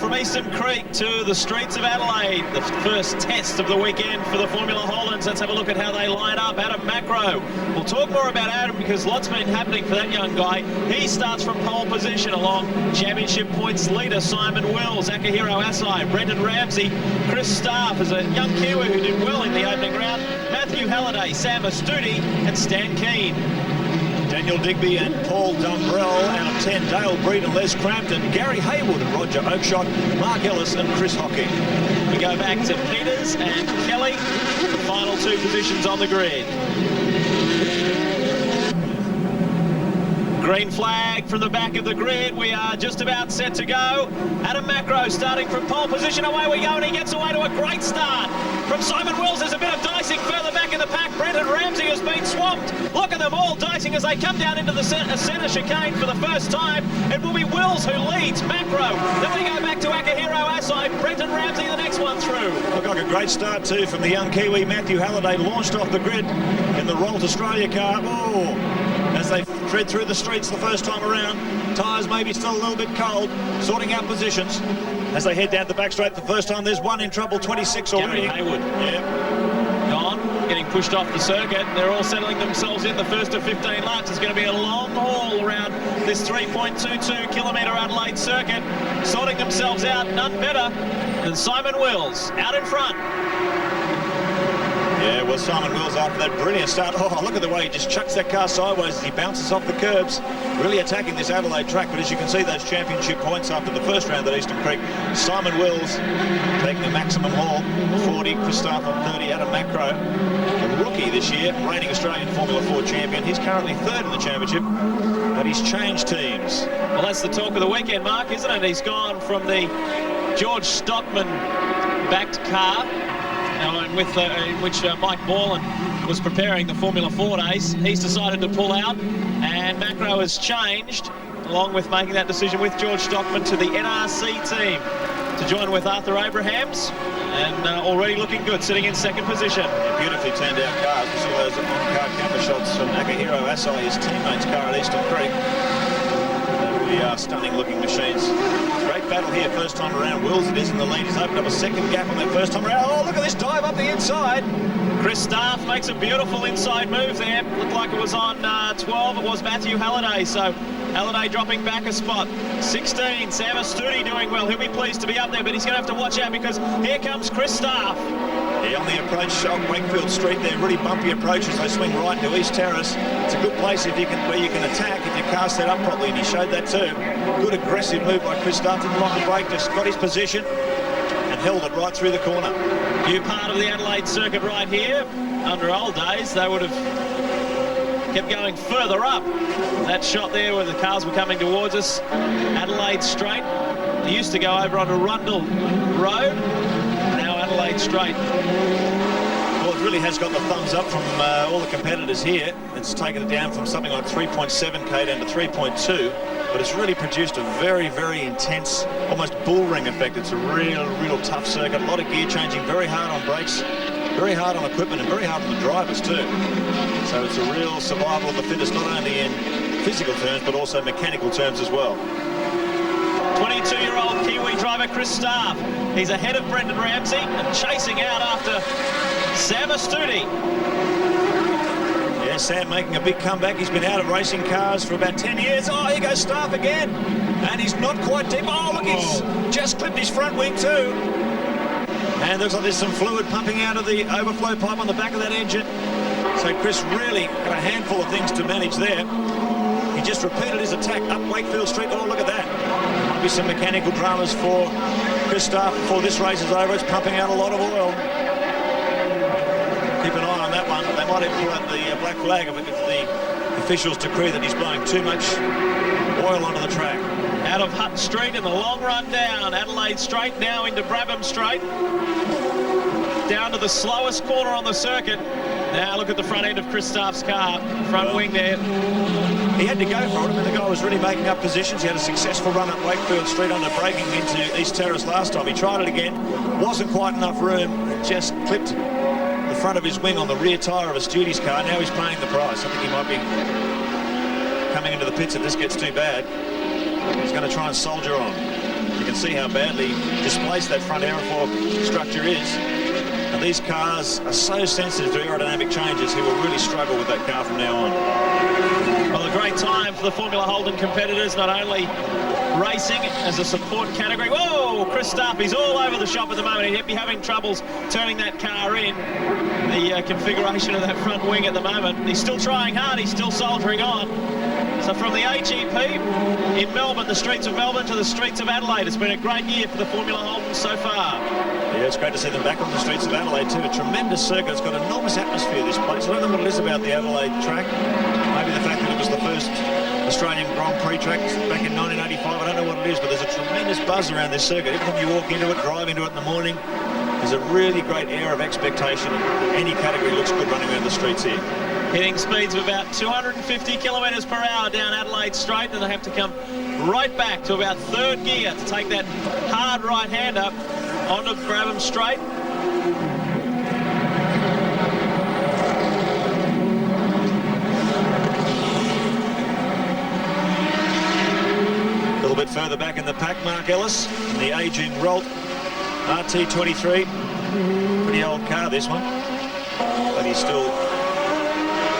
from Eastern Creek to the streets of Adelaide, the first test of the weekend for the Formula Holdens. Let's have a look at how they line up. Adam Macro. We'll talk more about Adam because lots been happening for that young guy. He starts from pole position along championship points leader Simon Wills, Akihiro Asai, Brendan Ramsey, Chris Staff is a young Kiwi who did well in the opening round, Matthew Halliday, Sam Astudi and Stan Keane. Daniel Digby and Paul Dumbrell out of 10, Dale Breed and Les Crampton, Gary Haywood and Roger Oakshott, Mark Ellis and Chris Hockey. We go back to Peters and Kelly, the final two positions on the grid. Green flag from the back of the grid. We are just about set to go. Adam Macro starting from pole position. Away we go, and he gets away to a great start. From Simon Wills, there's a bit of dicing further back in the pack. Brendan Ramsey has been swamped. Look at them all dicing as they come down into the centre chicane for the first time. It will be Wills who leads Macro. Then we go back to Akihiro Asai. Brendan Ramsey, the next one through. Looked like a great start too from the young Kiwi. Matthew Halliday launched off the grid in the Rolt Australia car. As they tread through the streets the first time around, tyres maybe still a little bit cold, sorting out positions as they head down the back straight the first time. There's one in trouble, 26 already. Gary Haywood. Yeah. Gone, getting pushed off the circuit. They're all settling themselves in the first of 15 laps. It's going to be a long haul around this 3.22 kilometre Adelaide circuit. Sorting themselves out, none better than Simon Wills out in front. Yeah, well, Simon Wills after that brilliant start. Oh, look at the way he just chucks that car sideways as he bounces off the curbs. Really attacking this Adelaide track, but as you can see, those championship points after the first round at Eastern Creek. Simon Wills taking the maximum haul, 40, Chris Staff on 30, Adam Macro, the rookie this year, reigning Australian Formula 4 champion. He's currently third in the championship, but he's changed teams. Well, that's the talk of the weekend, Mark, isn't it? He's gone from the George Stockman-backed car, in which Mike Borland was preparing the Formula 4 days. He's decided to pull out, and Macro has changed, along with making that decision with George Stockman, to the NRC team to join with Arthur Abrahams, and already looking good, sitting in second position. Yeah, beautifully turned out cars. We saw those on-car camera shots from Akihiro Asai, his teammate's car at Eastern Creek. They are stunning-looking machines. Great battle here, first time around. Wills it is in the lead. He's opened up a second gap on that first time around. Oh, look at this dive up the inside. Chris Staff makes a beautiful inside move there. Looked like it was on 12. It was Matthew Halliday. So Halliday dropping back a spot. 16, Sam Astudi doing well. He'll be pleased to be up there, but he's going to have to watch out because here comes Chris Staff. Yeah, on the approach on Wakefield Street there, really bumpy approach as they swing right into East Terrace. It's a good place where you can attack if you car set up properly, and he showed that too. Good aggressive move by Chris Staff, didn't like the break, just got his position and held it right through the corner. New part of the Adelaide circuit right here. Under old days, they would have kept going further up. That shot there where the cars were coming towards us, Adelaide Straight. They used to go over onto Rundle Road. Now Adelaide Straight. Well, it really has got the thumbs up from all the competitors here. It's taken it down from something like 3.7k down to 3.2, but it's really produced a very, very intense, almost bull ring effect. It's a real tough circuit. A lot of gear changing, very hard on brakes, very hard on equipment, and very hard on the drivers too. So it's a real survival of the fittest, not only in physical terms, but also mechanical terms as well. 22-year-old Kiwi driver Chris Staff. He's ahead of Brendan Ramsey and chasing out after Sam Astudi. Yeah, Sam making a big comeback. He's been out of racing cars for about 10 years. Oh, here goes Staff again. And he's not quite deep. Oh, look, he's just clipped his front wing too. And looks like there's some fluid pumping out of the overflow pipe on the back of that engine. So Chris really got a handful of things to manage there. He just repeated his attack up Wakefield Street. Oh, look at that. Might be some mechanical dramas for Chris Staff before this race is over. It's pumping out a lot of oil. Keep an eye on that one. They might even pull out the black flag if the officials decree that he's blowing too much oil onto the track. Out of Hutt Street in the long run down. Adelaide Straight now into Brabham Straight. Down to the slowest corner on the circuit. Now look at the front end of Chris Staff's car. Front wing there. He had to go for it. I mean, the guy was really making up positions. He had a successful run up Wakefield Street under braking into East Terrace last time. He tried it again. Wasn't quite enough room. Just clipped the front of his wing on the rear tyre of a Studie's car. Now he's paying the price. I think he might be coming into the pits if this gets too bad. He's going to try and soldier on. You can see how badly displaced that front aerofoil structure is. And these cars are so sensitive to aerodynamic changes, he will really struggle with that car from now on. Well, a great time for the Formula Holden competitors, not only racing as a support category. Whoa, Chris Starp, he's all over the shop at the moment. He'd be having troubles turning that car in. The configuration of that front wing at the moment. He's still trying hard, he's still soldiering on. So from the AGP in Melbourne, the streets of Melbourne, to the streets of Adelaide, it's been a great year for the Formula Holden so far. Yeah, it's great to see them back on the streets of Adelaide too. A tremendous circuit. It's got enormous atmosphere, this place. I don't know what it is about the Adelaide track. Maybe the fact that it was the first Australian Grand Prix track back in 1985. I don't know what it is, but there's a tremendous buzz around this circuit. Every time you walk into it, drive into it in the morning, there's a really great air of expectation. Any category looks good running around the streets here. Hitting speeds of about 250 kilometres per hour down Adelaide Straight, and they have to come right back to about third gear to take that hard right-hand up onto Brabham Straight. A little bit further back in the pack, Mark Ellis, in the aging Rolt RT23. Pretty old car, this one, but he's still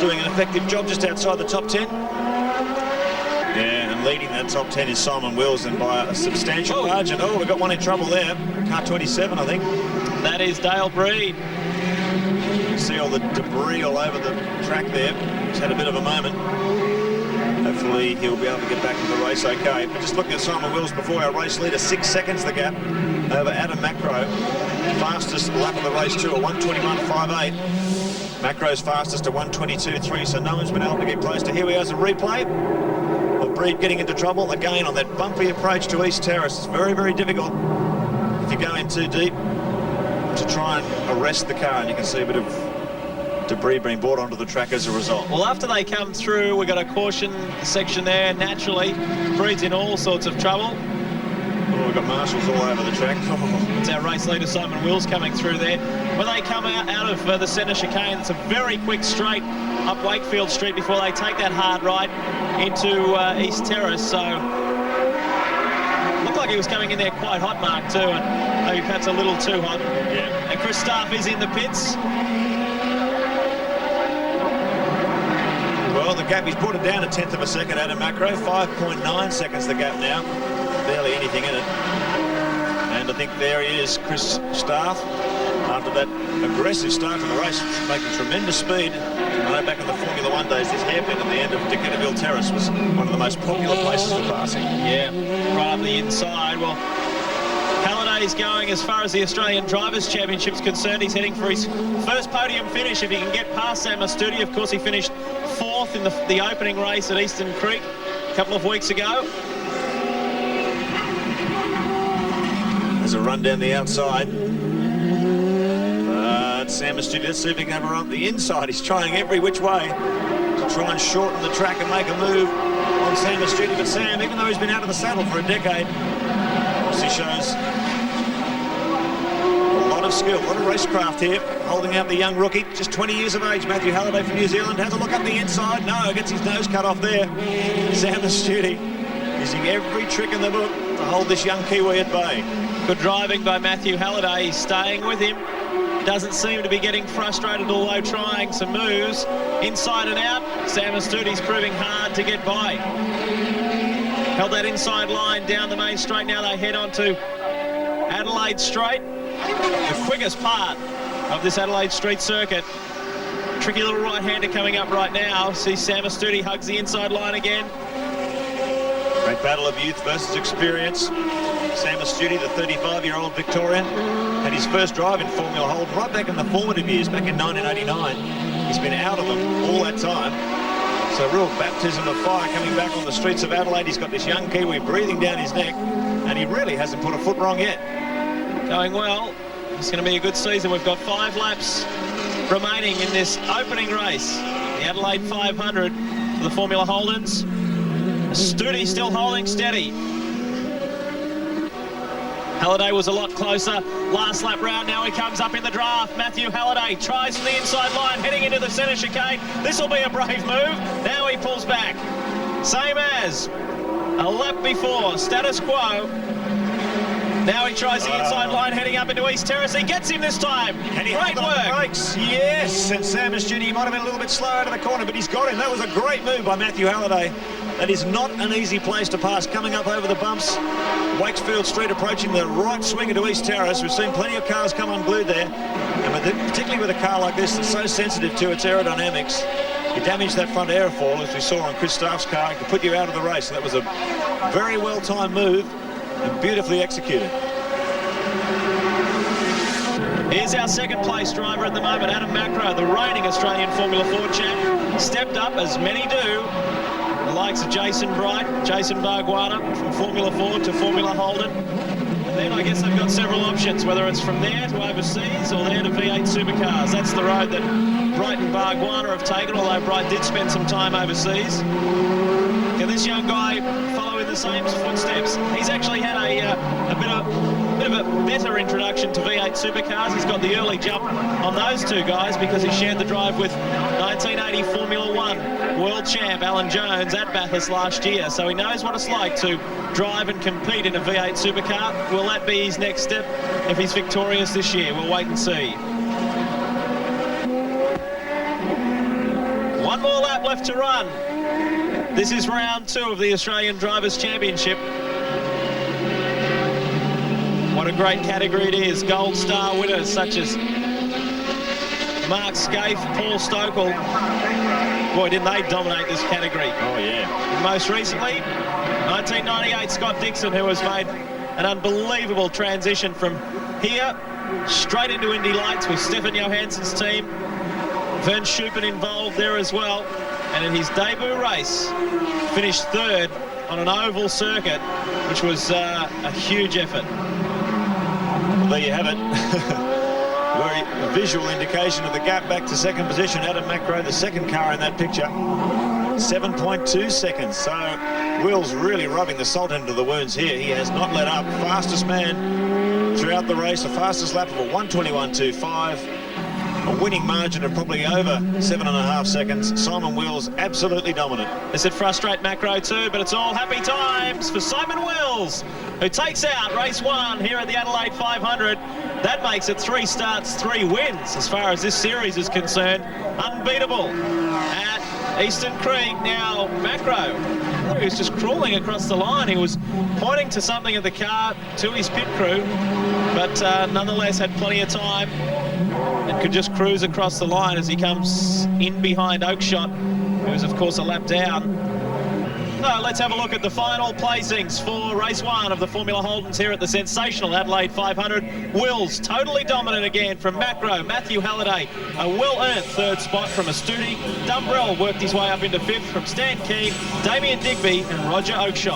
doing an effective job just outside the top 10. Yeah, and leading that top 10 is Simon Wills, and by a substantial margin. Oh, we've got one in trouble there. Car 27, I think. That is Dale Breed. You see all the debris all over the track there. He's had a bit of a moment. Hopefully he'll be able to get back to the race okay. But just looking at Simon Wills before, our race leader, 6 seconds the gap over Adam Macro. Fastest lap of the race too, a 1:21.58. Macro's fastest, a 1:22.3, so no one's been able to get close to. Here we are as a replay of Breed getting into trouble again on that bumpy approach to East Terrace. It's very, very difficult if you go in too deep to try and arrest the car, and you can see a bit of debris being brought onto the track as a result. Well, after they come through, we've got a caution section there. Naturally, Breed's in all sorts of trouble. Oh, we've got marshals all over the track. It's our race leader, Simon Wills, coming through there. When they come out of the centre chicane, it's a very quick straight up Wakefield Street before they take that hard right into East Terrace. So, looked like he was coming in there quite hot, Mark, too, and maybe perhaps a little too hot. Yeah. And Chris Starp is in the pits. Well, the gap, he's brought it down a tenth of a second, Adam Macro. 5.9 seconds the gap now. Barely anything in it. And I think there he is, Chris Starp. After that aggressive start to the race, making tremendous speed. I know back in the Formula 1 days, this hairpin at the end of Decaturville Terrace was one of the most popular places for passing. Yeah, right up the inside. Well, Halliday's going as far as the Australian Drivers' Championship's concerned. He's heading for his first podium finish. If he can get past Sam Astudi, of course, he finished fourth in the opening race at Eastern Creek a couple of weeks ago. There's a run down the outside. Sam Astudi, let's see if he can have a run up the inside. He's trying every which way to try and shorten the track and make a move on Sam Astudi. But Sam, even though he's been out of the saddle for a decade, obviously shows a lot of skill, a lot of racecraft here, holding out the young rookie, just 20 years of age. Matthew Halliday from New Zealand has a look up the inside. No, gets his nose cut off there. Sam Astudi using every trick in the book to hold this young Kiwi at bay. Good driving by Matthew Halliday. He's staying with him. Doesn't seem to be getting frustrated, although trying some moves inside and out. Sam Astudi's proving hard to get by. Held that inside line down the main straight. Now they head on to Adelaide Straight, the quickest part of this Adelaide Street circuit. Tricky little right-hander coming up right now. See Sam Astudi hugs the inside line again. Great battle of youth versus experience. Sam Astudi, the 35-year-old Victorian, had his first drive in Formula Holden right back in the formative years, back in 1989. He's been out of them all that time. So real baptism of fire coming back on the streets of Adelaide. He's got this young Kiwi breathing down his neck, and he really hasn't put a foot wrong yet. Going well. It's going to be a good season. We've got 5 laps remaining in this opening race. The Adelaide 500 for the Formula Holdens. Astudi still holding steady. Halliday was a lot closer last lap round. Now he comes up in the draft. Matthew Halliday tries from the inside line, heading into the centre chicane. This will be a brave move. Now he pulls back. Same as a lap before. Status quo. Now he tries the inside line heading up into East Terrace. He gets him this time. And he Great held on the work. brakes. Yes, and Sam Jr. might have been a little bit slow out of the corner, but he's got him. That was a great move by Matthew Halliday. That is not an easy place to pass. Coming up over the bumps, Wakefield Street approaching the right swing into East Terrace. We've seen plenty of cars come unglued there, and particularly with a car like this that's so sensitive to its aerodynamics, you damage that front airfoil, as we saw on Chris Staff's car. It could put you out of the race. And that was a very well-timed move and beautifully executed. Here's our second place driver at the moment, Adam Macro, the reigning Australian Formula 4 champ. Stepped up, as many do, the likes of Jason Bright, Jason Barguana, from Formula 4 to Formula Holden. And then I guess they've got several options, whether it's from there to overseas or there to V8 supercars. That's the road that Bright and Barguana have taken, although Bright did spend some time overseas. Can this young guy follow in the same footsteps? He's actually had a bit of a better introduction to V8 supercars. He's got the early jump on those two guys because he shared the drive with 1980 Formula 1 world champ Alan Jones at Bathurst last year. So he knows what it's like to drive and compete in a V8 supercar. Will that be his next step if he's victorious this year? We'll wait and see. One more lap left to run. This is round 2 of the Australian Drivers' Championship. What a great category it is. Gold Star winners such as Mark Scaife, Paul Stokel. Boy, didn't they dominate this category. Oh, yeah. And most recently, 1998, Scott Dixon, who has made an unbelievable transition from here straight into Indy Lights with Stefan Johansson's team. Vern Schuppen involved there as well. And in his debut race, finished 3rd on an oval circuit, which was a huge effort. Well, there you have it. Very visual indication of the gap back to 2nd position. Adam Macro, the 2nd car in that picture. 7.2 seconds. So Will's really rubbing the salt into the wounds here. He has not let up. Fastest man throughout the race. The fastest lap of a 1:21.25. A winning margin of probably over 7.5 seconds. Simon Wills absolutely dominant. This would frustrate Macro too, but it's all happy times for Simon Wills, who takes out race 1 here at the Adelaide 500. That makes it 3 starts, 3 wins as far as this series is concerned. Unbeatable at Eastern Creek. Now Macro, he was just crawling across the line. He was pointing to something at the car to his pit crew, but nonetheless had plenty of time and could just cruise across the line as he comes in behind Oakshott, who's of course a lap down. So let's have a look at the final placings for race 1 of the Formula Holdens here at the sensational Adelaide 500. Wills totally dominant again from Macro. Matthew Halliday, a well-earned 3rd spot from Astudi. Dumbrell worked his way up into 5th from Stan Keane, Damien Digby and Roger Oakshott.